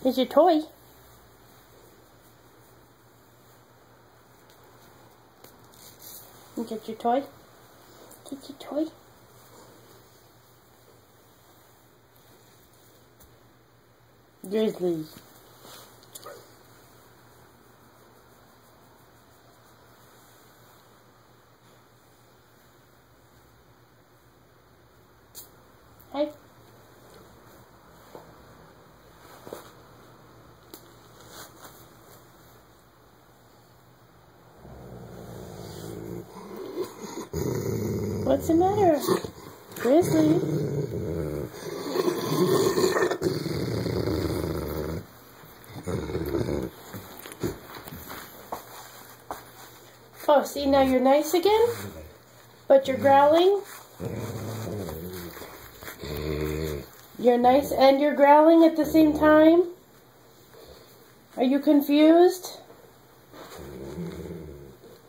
Here's your toy. You get your toy? Get your toy? Grizzly. Hi. What's the matter? Grizzly? Oh, see, now you're nice again? But you're growling? You're nice and you're growling at the same time? Are you confused?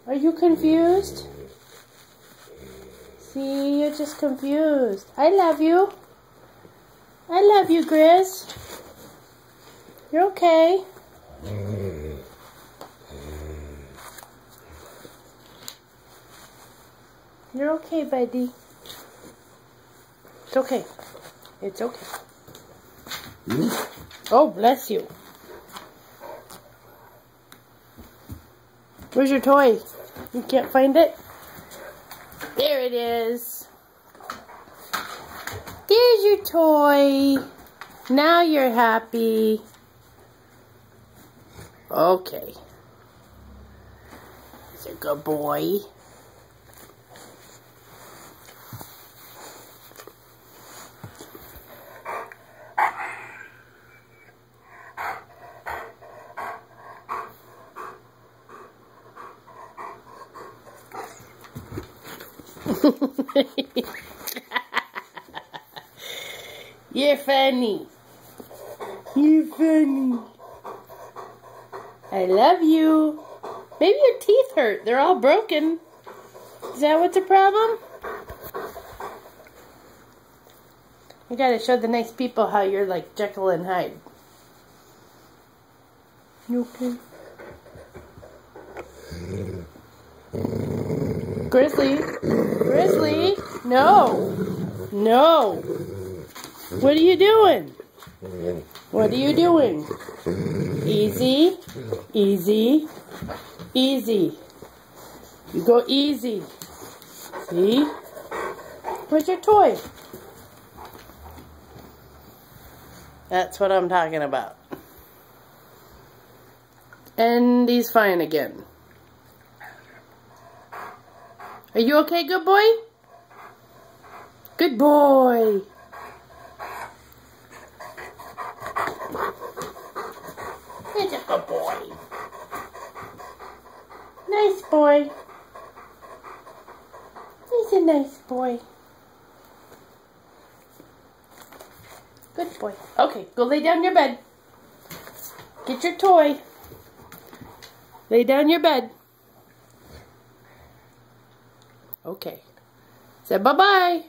Are you confused? See, you're just confused. I love you. I love you, Grizz. You're okay. You're okay, buddy. It's okay. It's okay. Oh, bless you. Where's your toy? You can't find it? There it is. There's your toy. Now you're happy. Okay. He's a good boy. You're funny. You're funny. I love you. Maybe your teeth hurt. They're all broken. Is that what's the problem? You gotta show the nice people how you're like Jekyll and Hyde. You okay? Grizzly? Grizzly? No. No. What are you doing? What are you doing? Easy. Easy. Easy. You go easy. See? Where's your toy? That's what I'm talking about. And he's fine again. Are you okay, good boy? Good boy. He's a good boy. Nice boy. He's a nice boy. Good boy. Okay, go lay down in your bed. Get your toy. Lay down in your bed. Okay. Say bye-bye.